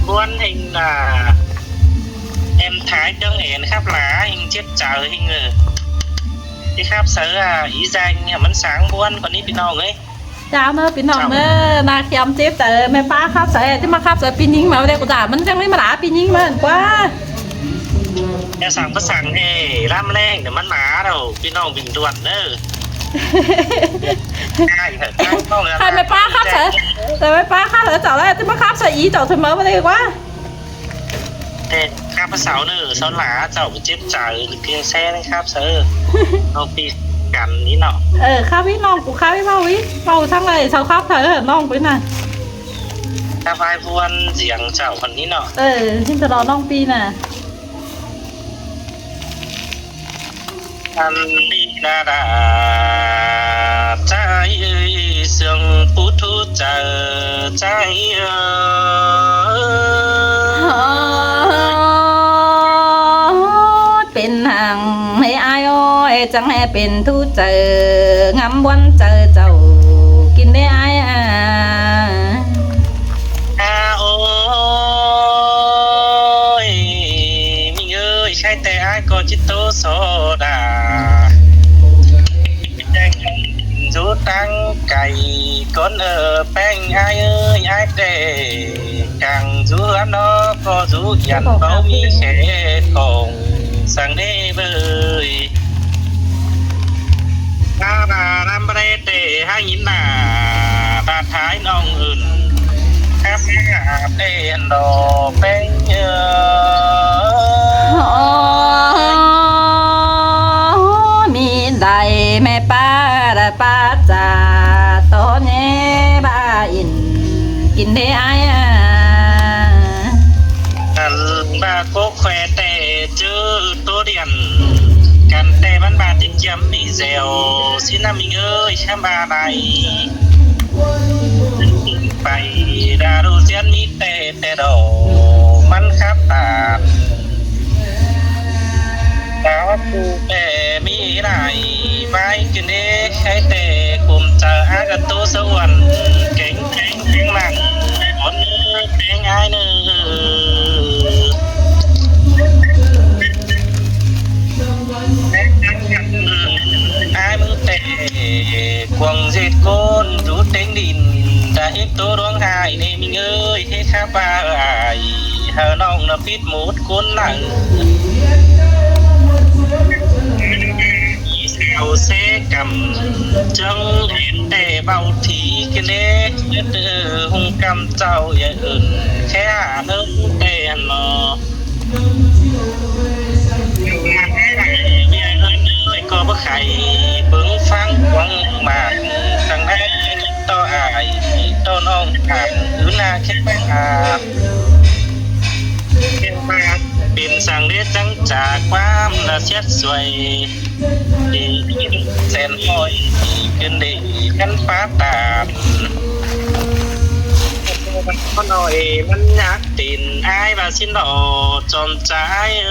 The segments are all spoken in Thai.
Buôn hình là em thái cho nghề khắp lá hình chết chờ hình ngờ cái khắp sớ ý danh vẫn sáng buôn còn đi bên nòng ấy เจ้าเนอะพี่น้องเนอะนาเขียมเจ็บแต่แม่ป้าครับใส่ที่มาครับใส่ปีนิ้งมาได้กูด่ามันจังไม่มาด่าปีนิ้งมันกว่า em sáng có sáng ê lam len để mắt má đâu bên nòng bình luận nữa ai hả không ใครแม่ป้าครับใส่แต่แม่ป้าครับใส่เจ้าแล้วที่มาครับใส่อีเจ้าถึงมาไม่ได้กว่า ê khắp sáu nữa sáu lá cháu chết chờ kia xe đấy khắp sớ không đi cắn ní nọ ข้าวิน้องกูข้าวิเบาวิเบาทั้งเลยชาวครับเธอน้องไปน่ะ khắp ai buôn giềng cháu còn ní nọ ที่จะรอน้องปีน่ะ anh đi ra đã trái sương phút thu chờ trái เป็นห่างให้อายอ้อยจังให้เป็นทุเจองำวันเจอเจ้ากินได้อายôi mình ơi khai tay ai có chiếc tố số đà rút tăng cày con ở bánh ai ơi ai để càng rú nó có rú dằn bao mi khẽ cùng sang đê bơi ta bà làm bê tê hai nhìn là ta thái nông ưn khắp nhà đèn đỏ bánhมีได้แม่ป้าได้ป้าจ่าตอนนี้บ้าอินกินได้อาย bà cô khỏe tè chứ tô điện cắn tè văn bà tích chấm bị dèo xin năm mình ơi xem bà này phải đà đồ chen mi tè tè đổ mắn khắp tàn áo tu tè mi này vai kinh đê khai tè cùng chờ ai gần tô sâu quần cánh cánh cánh lặng món cánh ai nữa ai mưu tệ quăng dệt côn rút đánh đìn đã hết tô đoán hài nên mình ơi hết khá ba ải hờ nòng nó biết một cuốn nặng sao sẽ cầm chân hết tệ bao thì cái lẽ nhất hung cầm trâu vậy khẽ hạ nước tệ nó có bức khải bướng phăng quăng mà thằng ấy to ải to non hàng thứ na khép ba bên sang đế trắng trà quá là xét xoay thì sen hôi kinh đi cắn phá tàn con nộiมันnhắc tin ai và xin lộ tròn trái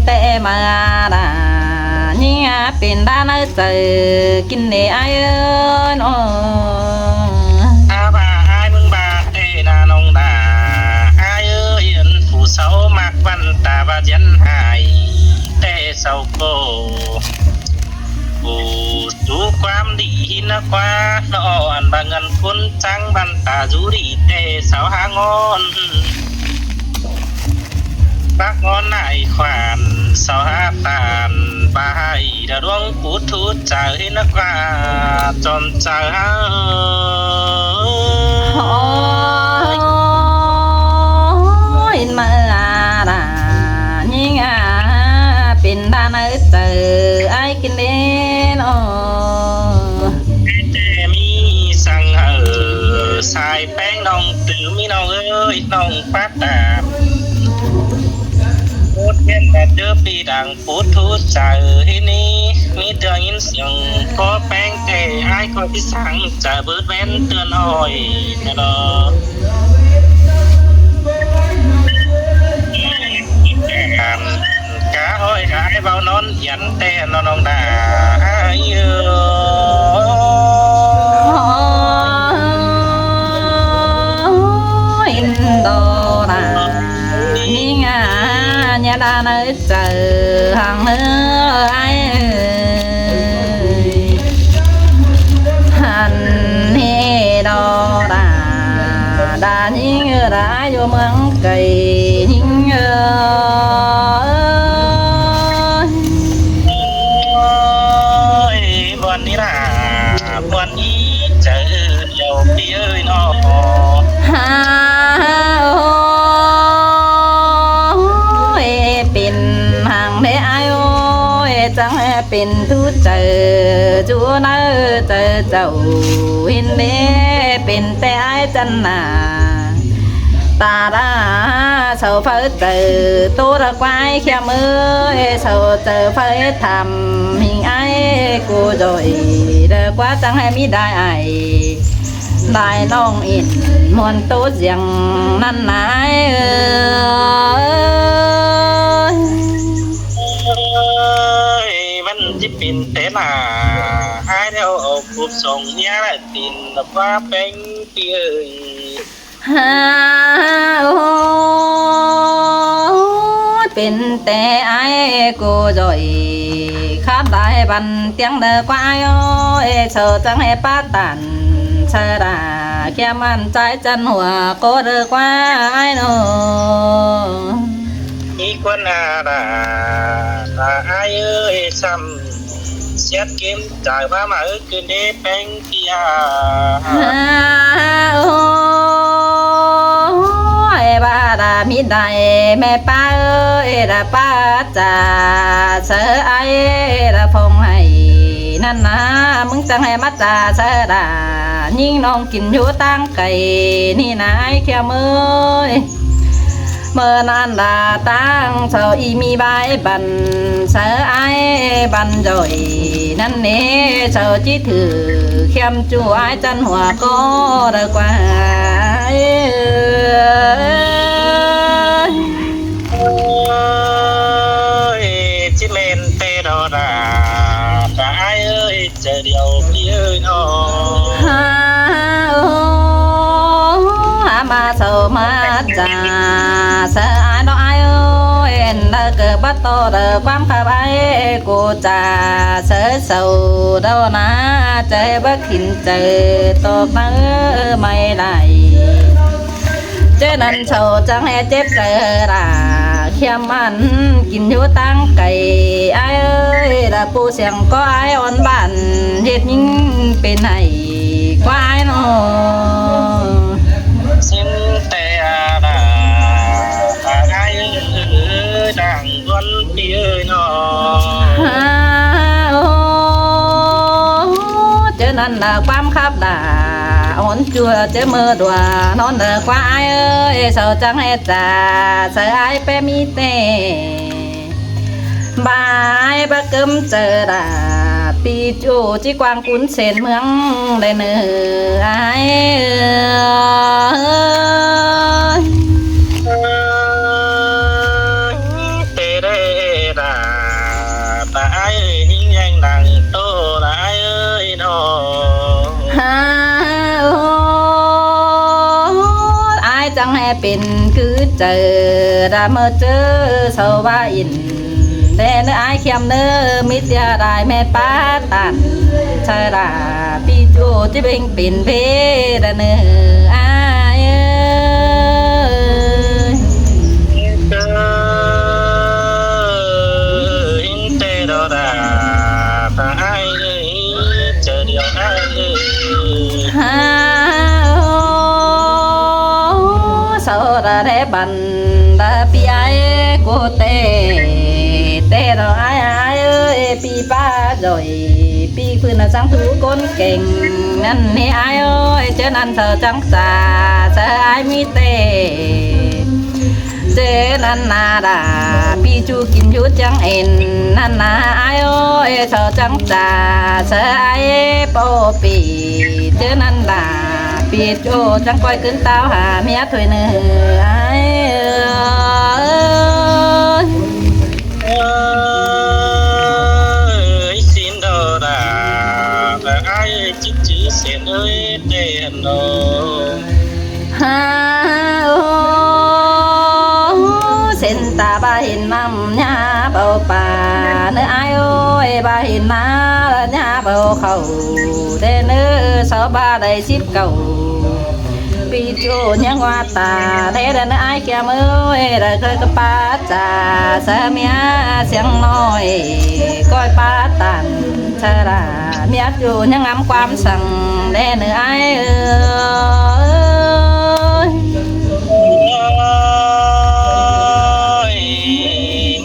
แต่มาด่าเนี่ยเป็นด้านเจอกินได้อายbà ai mừng bà tê là nông đà ai ơi phụ sâu mặc văn tà và dân hài tê sâu cô phụ chú quam đi nó qua nó ăn bà ngân cuốn trắng văn tà rú đi tê sâu há ngon bác ngon lại khoản sao hát tàn bà hay đã đuông cút thút chờ hết nó qua tròn chờ in màด่ายิ่งเป็นด้านเจอไอ้กินเด่นเจมีสั่งสายแป้งน้องตื่นมีน้องเอ้ยน้องป้าตาพูดเล่นแต่เจอปีดังพูดทุกใจที่นี่มีเตือนยินเสียงก็แป้งแต่ไอ้คนที่สั่งจะเบิดเว้นเตือนอ้อยนะเนาะcá hôi ai bao nón dặn tên nó nông đà ai đã nơi chờ hàng nữa ai hành he đo đà những đã vô mương cây những buồn đi là buồn đi chờ dầu đi ơi nóเป็นหางได้อายโอ้ยจังเป็นทุเจอจูเนอเจอเจ้าหินเด้เป็นแต่อายจันนาตาดาเสาเฟเจอตัวระควายเขียมือเสาเจอเฟทำหิงไอ้กูโดยเด้อกว่าจังให้มีได้ไอได้น้องอินมวนโตเสียงนั่นนายมันจะเป็นแต่หนาให้เดียวเอาปุ๊บส่งเนี้ยแหละตินแบบว่าเป็นเปียย เป็นแต่ไอ้กูจ่อยข้าได้บันเตียงเด้อกว่าไอ้โอ้ยเธอจังให้ป้าตันเธอด่าแค่มันใจจันหัวก็เด้อกว่าไอ้โน อีกวันนาดาตาไอ้เอ้ยซ้ำเสียดเกมจ่ายว่ามาคืนนี้เป็นเกียร์ บาดามิได้แม่ป้าเอ้ยดาป้าจ่าเสือไอ้ดาพงให้นั่นนะมึงจังให้มาจ่าเสือดายิ่งน้องกินอยู่ตั้งไก่นี่นายแค่มือเมื่อนานดาตั้งเสาอีมีใบบันเสือไอ้บันจ่อยนั่นเน่เสาจีถือเข้มจู่ไอ้จันหัวก็ได้กว่าจิเลนเตดอดาตาไอ้เอ้ยเจอเดียวพี่เอ้ยน้องมาเสามาจ่าเสอไอ้ดอกไอ้เอ้ยเลิกเกิดบัดโตเลิกความขับไอ้กูจ่าเสอเสาดอนะใจบักขินเจอตกเนื้อไม่ได้เจอนั่นเสาจังให้เจ็บเจอด่าเขียมมันกินอยู่ตั้งไก่ไอ้เอ้ยดาปูเสียงก็ไอ้อ่อนบ้านเฮ็ดยิ่งเป็นไห้ควายน้อสิ้นแต่ดาตาไอ้เอ้ยดังวันพี่เอ้ยน้องเจอนั่นน่ะความขับด่าอ่อนจัวเจอมือดัวนอนเด้อควายเอ้ยเสาจังให้จ่าเสอไอ้เปมีเตบายบะกึมเจอด่าปีจูจีกวางกุนเสนเมืองได้เนื้อไอ้เตเรดาตาไอ้ยิ่งยังดังโตตาไอ้เอ้ยน้องจังให้เป็นคือเจอดาเมื่อเจอเสาว่าอินเดนไอเขียมเนื้อมิตรได้แม่ป้าตันชาดาพี่จูที่เป็นปิ่นเพดเนื้อไอเตดอดาตาไอ้เจอเดียวไอ้เสาดาได้บันดาปีไอกูเตดอไอเอ้ยปีป้าจ่อยปีพื้นสังถูก้นเก่งนั่นนี่ไอเอ้ยเจ้านั่นเธอจังจ่าเธอไอมีเตเจนันนาดาปีจูกินยุดจังเอ็นนันนาไอเอ้ยเธอจังจ่าเธอไอโปปีเจนันดาปีจูจังก้อยขึ้นเต้าหาเมียถวยเนื้อไอxin đồ đà và ai chích chữ sen ơi đèn đồเส นตาba hình năm nhà bầu bà nữ ai ơi ba hình na nhà bầu khẩu để nữ sáu ba đầy ship cầu vì chỗ nhà hoa ta để đến ai kia mới để coi cái ba trà sa mía tiếng nói coi ba tàn sa là mía chỗ nhà ngắm quan sằng để nữ ai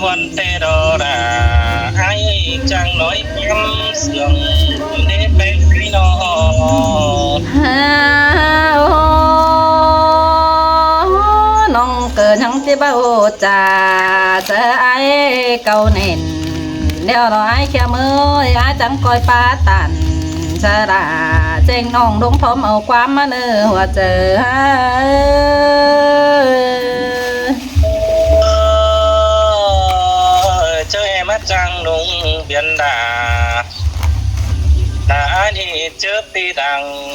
muôn tê đô đà ai chẳng nói em sương để bé khi nó nông cờ nhăng chỉ bao trà sợ ai cầu nền đeo đó ai kia mới ai chẳng coi pa tàn sợ là trên nông đúng thơm ở quán mà nữ hoa chờ chơi em mắt trăng đúng biển đà đã đi trước đi đằng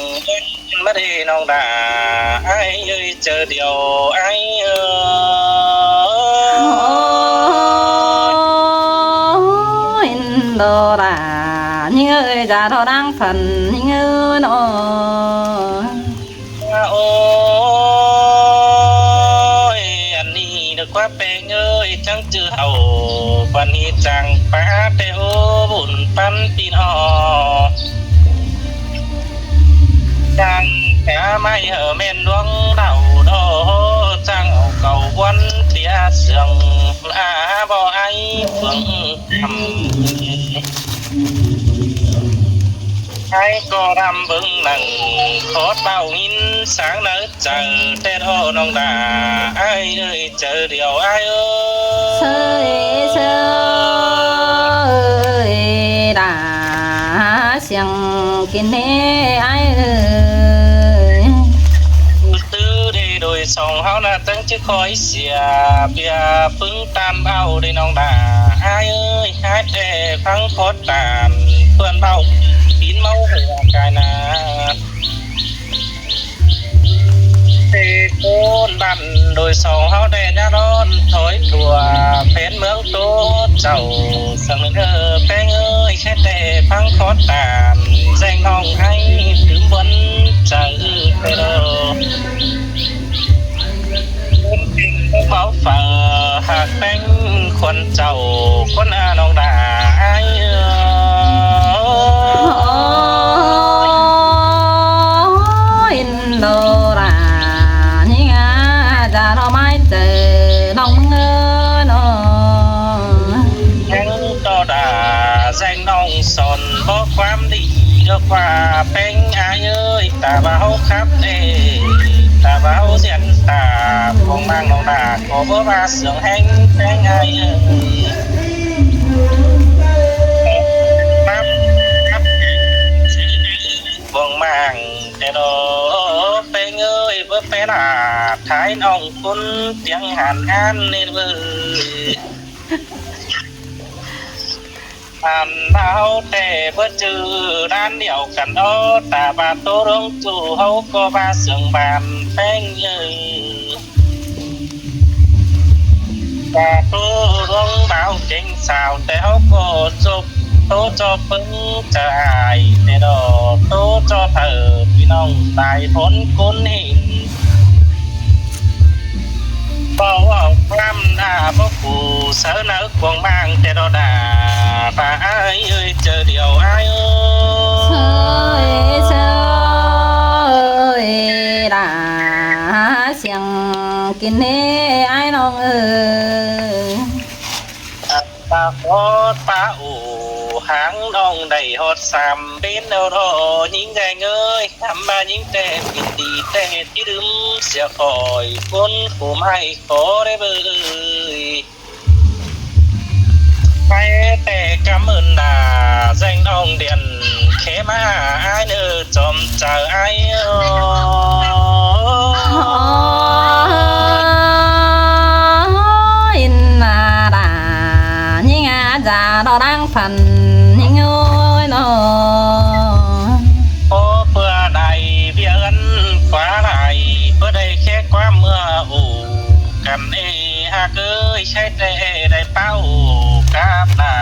mất đi nông đà ai ơi chờ điều ai ơi đồ là như già thọ đang phần như nó ôi anh đi được quá bèn ơi chẳng chưa hầu phần hi chẳng phá teo bùn pan tin họ chẳng kẻ mai ở men luống đầu đô chẳng ẩu cầu quân tía sương bỏ ai phương ai có đam vững nặng khó bao nghìn sáng nở chờ tết hồ nông đà ai ơi chờ điều ai ơi sơi đã xiang kín nè ai ơi tư đi đôi sông hao na tăng chứ khói xìa bia phứng tan bao đi nông đà ai ơi hát để phăng khót tàn vườn bao kín máu hùa cài nà thế côn đàn đôi sông hao đè nhá đón thối thùa phén mướn tốt chầu sừng ngơ phén ơi khét để phăng khót tàn danh nông hay cứ vẫn chờ thế đâu bảo phở hạt bánh khuẩn chầu khuẩn nông đà ai in đồ là những già nó mai từ nông ngơ nó anh to đà danh nông sòn bó quám đi được qua bánh ai ơi ta báo khắp đây ta báo diện ta không mang nông đà có bữa ba sướng hành bánh ai ơi vòng màng để đó bánh ơi bữa bé là thái nông cún tiếng hàn an nên vơi hàn đau tề bữa trừ đan điệu cảnh đó ta bà tô rong chủ hấu có ba sướng bàn bánh ơi ta tô rong báo chính sao để hấu có chụp tô cho phứng chờ ai để đó tô cho thờ vì nông tài thốn cún hình bao ông ram đã bốc phù sớ nỡ quăng mang để đó đà và ai ơi chờ điều ai sơi sơi đã xiang kín nè ai nông ơi ta có ta ủ háng đông đầy hót xàm bên đâu đó những ngày ơi thăm ba những tệ đi tệ tí đừng sẽ khỏi cuốn của mai khó đấy bơi phải tệ cảm ơn là danh ông điện khé mà ai nữa chồng chờ ai in là đã những già đó đang phần những ơi nó ô bữa này bia gắn quá lại bữa đây khé quá mưa ủ กันหากเอ้ยใช่แต่ได้เป้ากับนา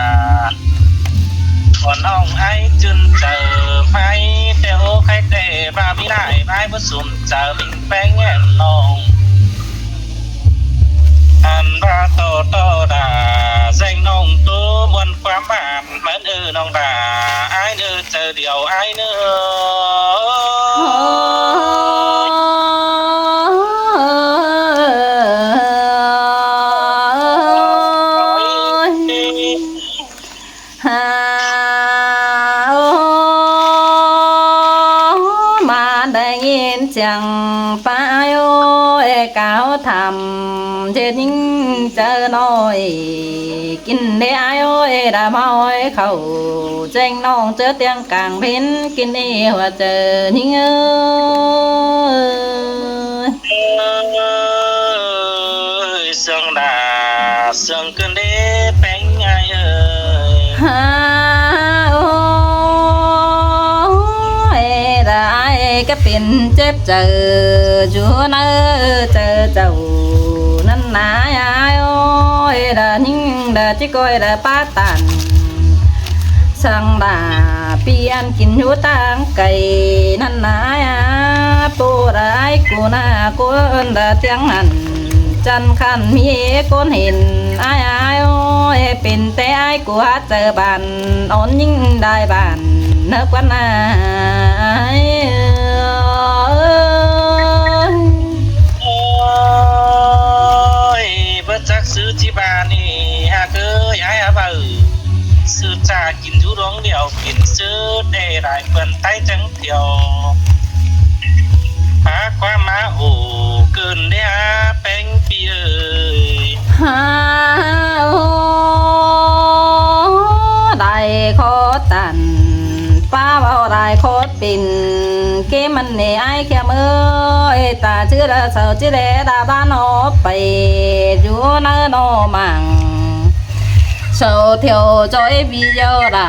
ก่อนน้องไอ้จึนเจอไม้แต่โอ้ใครแต่บาไม่ได้ไม้ผสมเจอลิงแป้งแง่น้องอันว่าโตดาใจน้องตัวบนความบานเหมือนน้องดาไอ้เจอเดียวไอ้ฮามาได้ยินเสียงฟ้าโอ้ยก้าวทำเจ็ดยิ่งเจอน้อยกินได้โอ้ยดามาโอ้ยเขาเจ้งน้องเจอเตียงกลางพินกินนี่หัวเจอยิ่งเอ้ยเสียงดาเสียงกันเด้แป้งไงฮาโอ้ยได้ก็เป็นเจ็บเจอจูเนอเจอเจ้านั่นนายโอ้ยดานิ่งดาจิกอยดาป้าตันสังดาเปลี่ยนกินอยู่ต่างไก่นั่นนายปูได้กูน่ากูดาเตียงหันจันขันมีคนเห็นอายโอ้ยเป็นแต่อายกูหาเจอบ้านอ่อนยิ่งได้บ้านนักวันนายโอ้ยเบิดจักซื้อที่บ้านนี่หากเอ้ยไอ้บ่ซื้อจ่ากินทุดวงเดียวกินซื้อได้หลายเปิ้นไต้จังเที่ยวหาความมาโอ้เกินได้หาแป้งปีเอ้ยฮาโอ้ได้โคตันป้าเบาได้โคตรปิ่นเกมันเนี่ยไอ้แค่มือตาชื่อละเสาชื่อเดดาบ้านอไปอยู่เนื้อนอมังเสาเที่ยวจอยบีเยาดา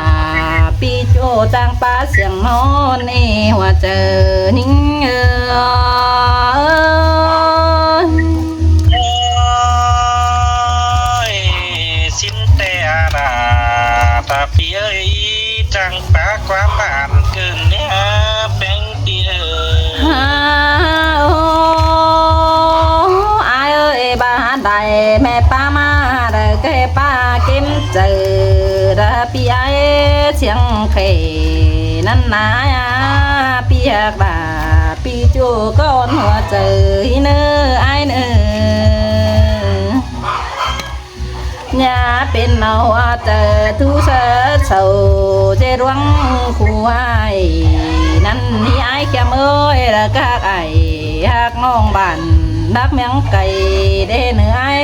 ปีโจจางป้าเสียงนอนนี่หัวเจอนิ่งสินแต่ดาตาปีเอ้ยจังปาความบานเกินเนี่ยแป้งปีเอ้ยฮาโอ้อายเอ้ยบ้านใดแม่ป้ามาเด้อแกป้าเก็มเจอเด้อปีไอเสียงเคนั่นนายปีอยากด่าปีจูก้อนหัวเจอเนื้อไอเนื้อย่าเป็นเอาเจอทุเสเสาเจรวงคู่ไอ้นั่นนี่ไอ้แก้มเอ้ยละกากไอ้หักน้องบ้านดักเมียงไก่เด้เนื้อไอ้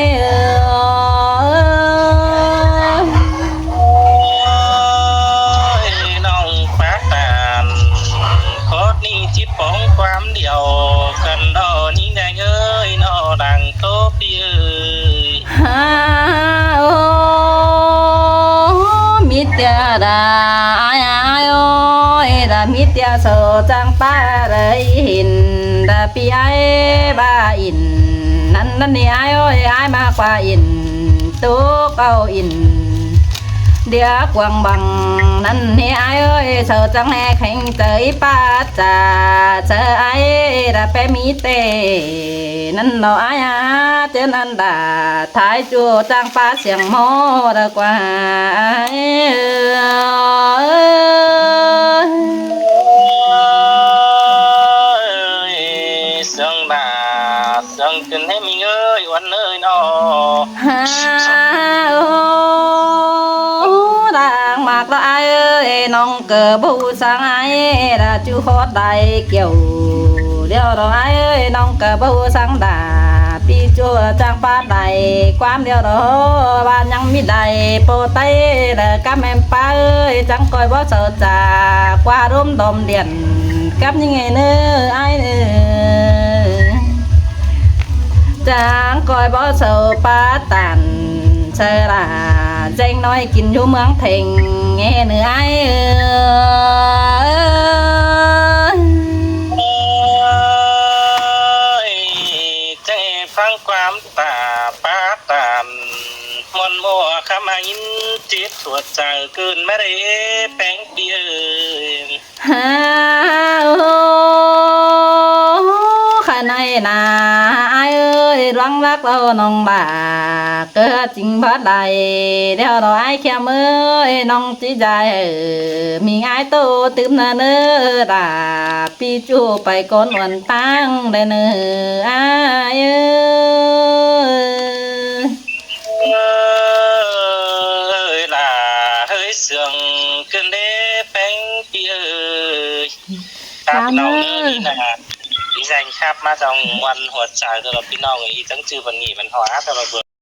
น้องปากตานโคตรนี่จิตปองความเดียวกันดอนี่แดงเอ้ยนอดังโตปีเอ้ยฮาโอ้มิเตียดาไอ้โอ้ยดามิเตียโซจังป้าเลยหินดาปีไอ้บ้าอินนั่นนี่ไอ้โอ้ยไอ้มากกว่าอินตู้เก้าอินเดี๋ยวกวางบังนั่นนี่ไอ้เอ้ยเธอจังแห่แข่งเจยป้าจ่าเธอไอ้ดาเปมีเตนั่นเราไอ้เจนันดาท้ายจูจังป้าเสียงโมดกว่าเสียงดาเสียงขึ้นให้มีเอ้ยวันเอ้ยนอฮาโอ้ด่างมากละไอ้เอ้ยน้องเกิดบูสังไอ้ดาจูโคตรได้เกี่ยวเดี๋ยวเราไอ้เอ้ยน้องเกิดบูสังดาปีจัวจังป้าได้ความเดียวเราบ้านยังมีได้โปไตเด้อกับแม่ป้าเอ้ยจังคอยบ่เสอจากว่าร่มดมเดียนกับยังไงเนื้อไอ้เนื้อจางคอยบ่เสอป้าตันเชลาเจงน้อยกินอยู่เมืองเพ่งแง่เนื้อไอ้ใจฟังความตา ยินเจ็บปวดใจเกินไม่ได้แป้งเปีย ฮาโอ้ข้าในนาอายเอ้ยรังรักเราน้องบ่าเกิดจริงพัดใดเดี๋ยวเราไอ้แค่มือน้องจีใจมีไอ้โตตื่มเนื้อดาพี่จูไปก้นวันตั้งได้เนื้ออายเอ้ย ơi là hơi sương cơn đế bánh pi ơiครับพี่น้องเอ้ยนี่นะดีใจครับมาจากวันหัวใจตลอดพี่น้องอีกทั้งชื่อวันนี้มันหัวตลอด